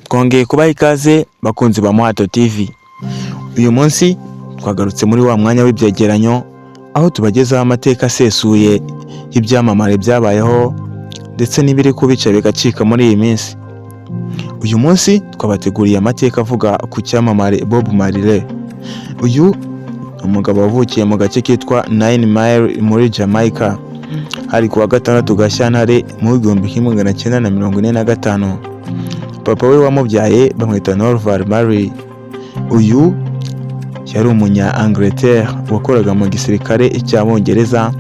Twongeye kubaha ikaze bakunzi ba Muhato TV. Uyu munsi twagarutse muri wa mwanya w'ibyegeranyo aho tubagezaho amateka asesuye y'ibyamamare byabayeho ndetse n'ibiri kubica bigacika muri iyi minsi. Uyu munsi twabateguriye amateka avuga ku cyamamare Bob Marley. Uyu umugabo wavukiye mu gace kitwa 9 Mile muri Jamaica hari kuwa 6 Gashyantare mu 1945. Papa we wamubyaye bamwita Norval Marley. Uyu yari umunya Angleterre wakoraga mu gisirikare cy'Abongereza,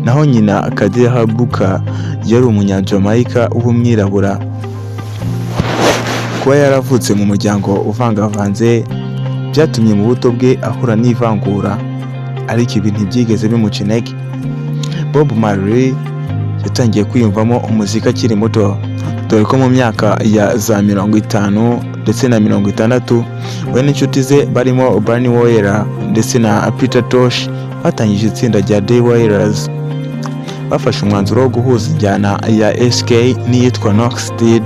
naho nyina Kadeha Buka yari umunya Jamaica w'umwirabura. Kuba yaravutse mu muryango uvangavanze byatumye mu buto bwe ahura n'ivangura, ariko ibi ntibyigeze bimuca intege. Bob Marley yatangiye kwiyumvamo umuziki akiri muto, dore ko mu myaka ya za 50 ndetse na 60 we n'inshuti ze barimo Barney Wailer ndetse na Peter Tosh batangije itsinda rya The Wailers. Bafashe umwanzuro wo guhuza injyana ya SK n'iyitwa Knoxstead,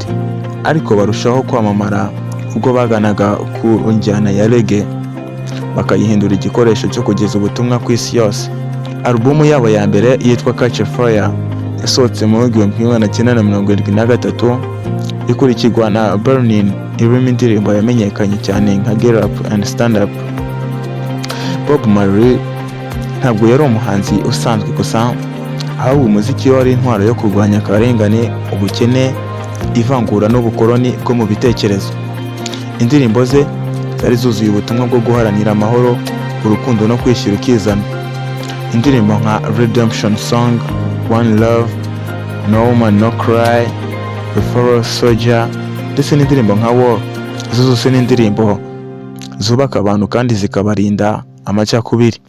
ariko barushaho kwamamara ubwo baganaga ku njyana ya reggae, bakayihindura igikoresho cyo kugeza ubutumwa ku isi yose. Alubumu yabo ya mbere yitwa Catch a Fire yasohotse mu 1973, ikurikirwa na Burning irimo indirimbo yamenyekanye cyane nka Get Up and Stand Up. Bob Marley ntabwo yari umuhanzi usanzwe gusa, ahubwo umuziki wari intwaro yo kurwanya akarengane, ubukene, ivangura n'ubukoloni bwo mu bitekerezo. Indirimbo ze zari zuzuye ubutumwa bwo guharanira amahoro, urukundo no kwishyira ukizana. Indirimbo nka Redemption Song, One Love, No Woman No Cry, The Forest Soldier ndetse n'indirimbo nka War, izo zose n'indirimbo zubaka abantu kandi zikabarinda amacakubiri.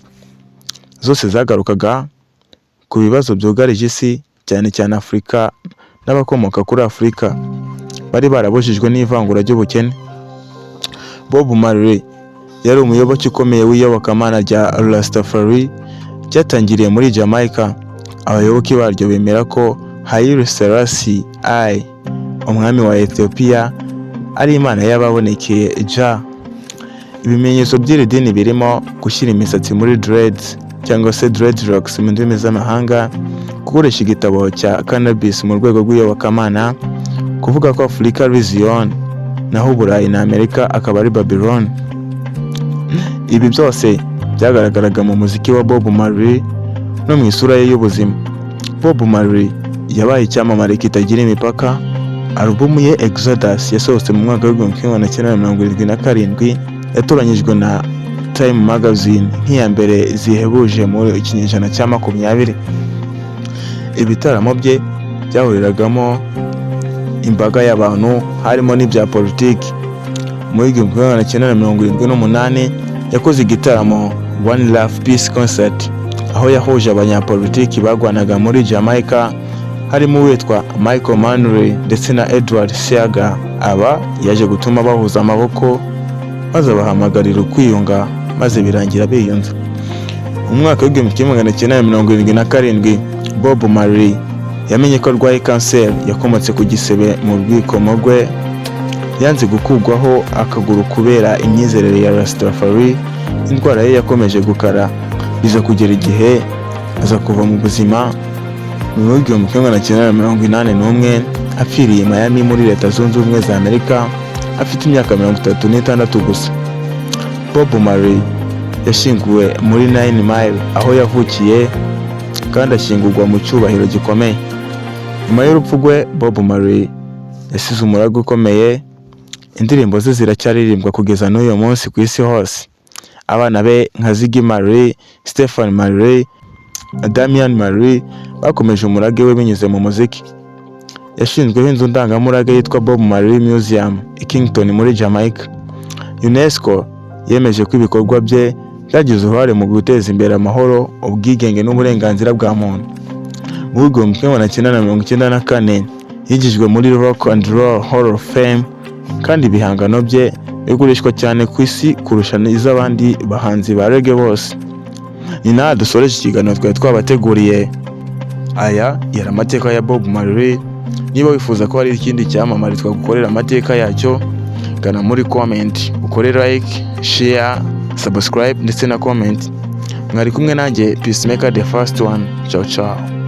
Zose zagarukaga ku bibazo byugarije isi, cyane cyane Afurika n'abakomoka kuri Afurika bari barabujijwe n'ivangura ry'ubukene. Bob Marley yari umuyoboke ukomeye w'iyobokamana rya Rastafari ryatangiriye muri Jamaica. Abayoboke baryo bemera ko Haile Selassie I, umwami wa Ethiopia, ari imana y'ababonekeye Jah. Ibimenyetso by'iri dini birimo gushyira imisatsi muri dreads cyangwa se dreadlocks mu ndimi z'amahanga, gukoresha igitabo cya cannabis mu rwego rw'iyobokamana, kuvuga ko Afurika ari Zion naho Uburayi na Amerika akaba ari Babylon. Ibi byose byagaragaraga mu muziki wa Bob Marley no mu isura ye y'ubuzima. Bob Marley yabaye icyamamare kitagira imipaka. Alubumu ye Exodus yasohotse mu mwaka w'1977, yatoranyijwe na Time Magazine nk'iya mbere zihebuje mu kinyejana cya 20. Ibitaramo bye byahuriragamo imbaga y'abantu, harimo n'ibya politiki. Mu 1978 yakoze igitaramo One Love Peace Concert, aho yahuje abanyapolitiki bagwanaga muri Jamaica, harimo uwitwa Michael Manley ndetse na Edward Seaga. Aba yaje gutuma bahuza amaboko maze bahamagarira kwiyunga, maze birangira biyunze. Mu mwaka w'1977 Bob Marley yamenye ko arwaye kanseri yakomotse ku gisebe mu rwikomo rwe. Yanze gukugwaho akaguru kubera imyizerere ya Rastafari. Indwara ye yakomeje gukara, biza kugera igihe aza kuva mu buzima mu 1981, apfiriye Miami muri Leta Zunze Ubumwe za Amerika afite imyaka 36 gusa. Bob Marley yashyinguwe muri 9 Mile aho yavukiye, kandi ashyingurwa mu cyubahiro gikomeye. Nyuma y'urupfu rwe, Bob Marley yasize umurage ukomeye. Indirimbo ze ziracyaririmbwa kugeza n'uyu munsi ku isi hose. Abana be nka Ziggy Marley, Stephen Marley, Damian Marley bakomeje umurage we binyuze mu muziki. Yashinzweho inzu ndangamurage yitwa Bob Marley Museum i Kingston muri Jamaica. UNESCO yemeje ko ibikorwa bye byagize uruhare mu guteza imbere amahoro, ubwigenge n'uburenganzira bwa muntu. Mu 1994 yigijwe muri Rock and Roll Hall of Fame, kandi ibihangano bye bigurishwa cyane ku isi kurusha iz'abandi bahanzi ba reggae bose. Ni naha dusoreje ikiganiro twari twabateguriye. Aya yari amateka ya Bob Marley. Niba wifuza ko hari ikindi cyamamare twagukorera amateka yacyo, gana muri comment, ukore like, share, subscribe ndetse na comment. Mwari kumwe nanjye Peacemaker the first one. Ciao ciao.